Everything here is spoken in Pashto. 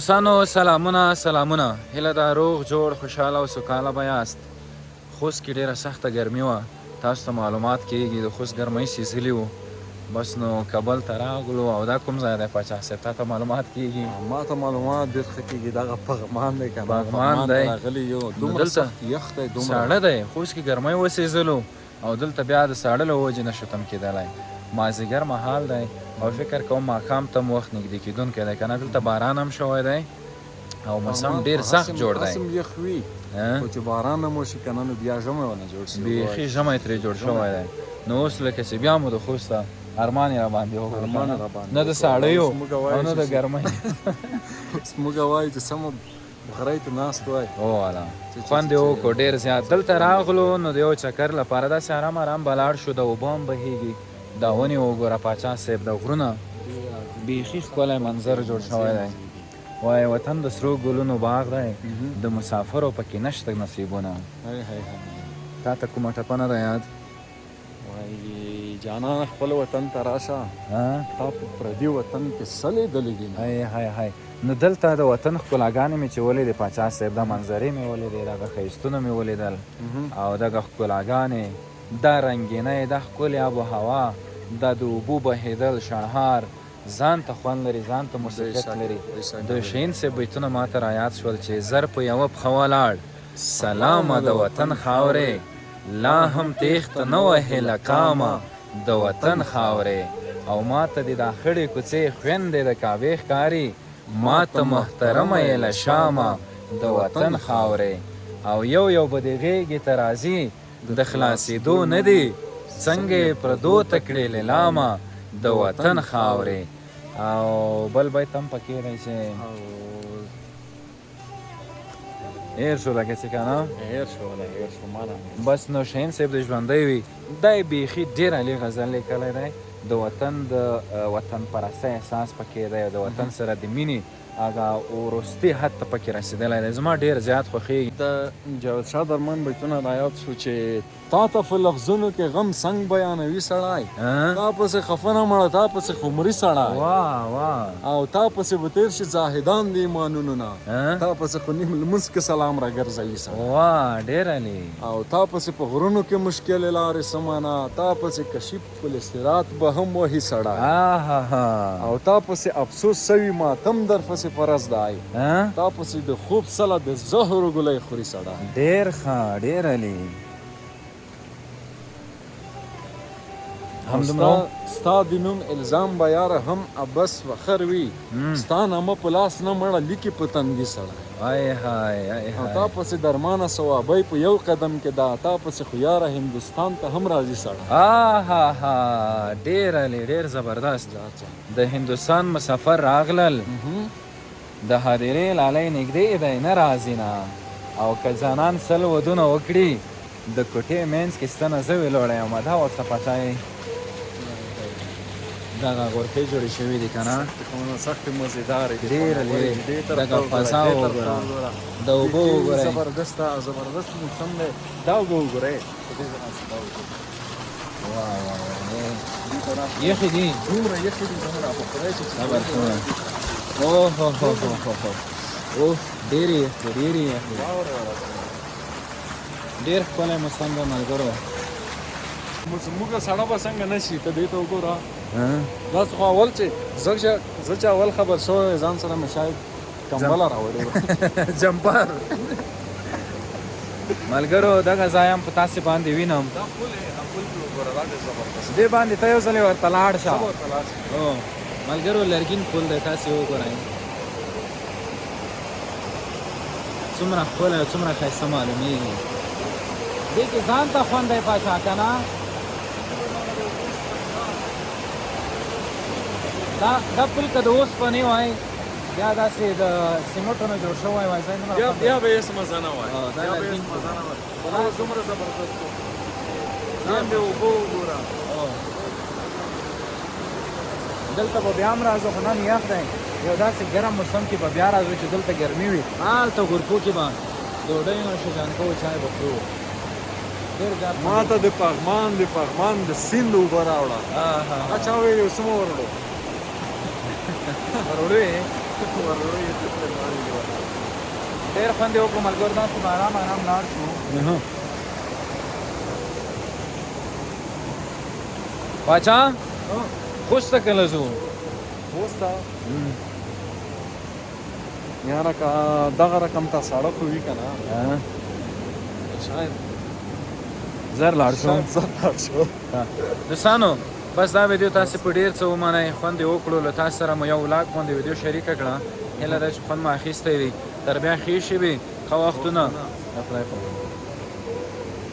دوستانو سلامونه هیله ده روغ جوړ خوشحاله او سوکاله به یاست. خوست کې ډېره سخته ګرمي وه. تاسو ته معلومات کېږي د خوست ګرمۍ سیزلي وو. بس نو کابل ته راغلو او دا کوم ځای دی پاچا صاحب؟ تا ته معلومات کېږي؟ ما ته معلومات ډېر ښه کېږي. دغه پغمان دی که نه؟ پغمان دی. راغلي یو دومره سخت یخ دی، دومره ساړه دی. خوست کې ګرمۍ وسېزلو او دلته بیا د ساړه له وجې نه شتم کېدلی. مازدیګر مهال دی او فکر کوم ماښام ته هم وخت نږدې کېدونکی دی که نه. دلته باران هم شوی دی او موسم ډېر سخت جوړ دی. هسم یخ وي خو چې باران هم وشي که نه نو بیا ژمی ونه جوړ شي. بیخي ژمی ترې جوړ شوی دی. نو اوس لکه چې بیا مو د خوسته ارمان یې راباندې وکړ، نه د ساړیو او نه د ګرمۍ. اوس موږ وایو چې سمه بخرۍ ته ناست وای. والا خوند یې وکړو ډېر زیات. دلته راغلو نو د یو چکر لپاره داسې ارام ارام به لاړ شو. د اوبه هم بهیږي. دا ونې وګوره پاچا صاحب، د غرونه بیخي ښکلی منظر جوړ شوی دی. وای وطن د سرو ګلونو باغ دی، د مسافرو پکې نشته نصیبونه. تا ته کومه ټپه نه ده یاد؟ وای جانان خپل وطن ته راشه، تا په پردي وطن کې څه لیدلي دي؟ هی نو دلته د وطن ښکلاګانې مې چې ولیدې پاچا صاحب، دا منظرې مې ولیدې، دغه ښایستونه مې ولیدل او دغه ښکلاګانې، دا رنګینۍ، دا ښکلې آب و هوا، دا د اوبو بهېدل، شڼهار، ځان ته خوند لري، ځان ته موسیقیت لري. د شهین صاحب بیتونه ما ته رایاد شول چې زر په یوه پښه ولاړ، سلامه د وطن خاورې، لا هم تیښته نه وهې له کامه د وطن خاورې. او ما ته دې دا خړې کوڅې خویندې د کعبې ښکاري، ما ته محترمه یې له شامه د وطن خاورې. او یو به دې غېږې ته راځي، د خلاصېدو نه دي، څنګه یې پردو ته کړې لیلامه د وطن خاورې. او بل بیت هم پکې دی چې هیر شو لکه چې که نه؟ هیر شو مانه. بس نو شهین صاحب د ژوندی وي، دی بیخي ډېر عالي غزل لیکلی دی. د وطن د وطن پرستی احساس پکې دی او د وطن سره د مینې هغه وروستي حد ته پکې رسېدلی دی. زما ډېر زیات خوښېږي. د جاوید شاه درمن بیتونه رایاد شو چې تا ته په لفظونو کې غم څنګ بیانوي سړی، تا پسې خفه نه مړه، تا پسې خمري سړی، او تا پسې به تېر شي زاهدان د ایمانونو نه، تا پسې خو نیم لمونځ کې سلام راګرځوي سړی. ډېر عالي. او تا پسې په غرونو کې مشکلې لارې سمانه، تا پسې کشیف پل صراط به هم وهي سړی، او تا پسې افسوس سوي ماتم در پسې فرض دی، تا پسې د خوب سله د زهرو ګلۍ خوري سړی. ډېر ښه، ډېر عالي. ستا د نوم الزام به یاره هم ابس فخر وي، ستا نامه په لاس نه مړه لیکي په تندي سړی. او تا پسې درمانه ثوابۍ په یو قدم کې ده، تا پسې خو یاره هندوستان ته هم راځي سړی. ډېر عالي، ډېر زبردست. د هندوستان مسافر راغلل، د هدیرې لالی نږدې دی نه راځي نه، او که ځانان سل ودونه وکړي د کوټې منځ کې ستنه زه ویلوړی یم. دا ورته پچای دغه غرفې جوړې شوي دي که نه؟ سختې مزېدارې دي. ډېره لرې دغه فضا وګوره، د اوبه وګورئ. زبردست موسم دی. دا اوبه وګورئ. یخې دي، دومره یخې دي زموږ را په خدای چې صبر کوه. اوه ډېرې یخې، ډېرې یخې. ډېر ښکلی موسم دی ملګرو. زموږ سړه به څنګه نه شي، ته دې ته وګوره. داسې خو اول چې زه چې اول خبر شوی ځان سره مې شاید کمبله راوړې وه، جمپر. ملګرو دغه ځای هم په تاسې باندې وینم. دا پل کې وګوره، دا ډېر زبردست. دې باندې ته یو ځلې ورته لاړ شه. ملګرو لرګین پل دی، تاسې وګورئ څومره ښکلی او څومره ښایسته معلومېږي. دې کې ځان ته خوند دی پاچا که نه؟ دا پل که د اوسپنې وای یا داسې د سیمټو نه جوړ شوی وای بیا به هېڅ مزه نه وای، بیا به هېڅ مزه نه وای. دا دومره زبردست و. لاندې اوبه وګوره. دلته به بیا هم راځو، خو نن یخ دی. یو داسې ګرم موسم کې به بیا راځو چې دلته ګرمي وي. هلته غرفو کې به ډوډۍ نوشو جانکو چای به خورو. ما ته د پغمان د سیند اوبه راوړه. چا ویلي اوس مه وروړو. وروړو یې؟ ډېر خوند یې وکړو ملګرو داسې به ارام ارام لاړ شو باچا خوست ته کله ځو خوست ته یاره که دغه رقم ته سړک وي که نه شاید زر لاړ شو دوستانو بس دا ویډیو تاسې په ډېر څه ومنئ خوند یې وکړو له تاسو سره مو یو ولاګ غوندې ویډیو شریکه کړه هیله ده چې خوند مو اخیستی وي تر بیا ښې شي وي ښه وختونه د خدای په امان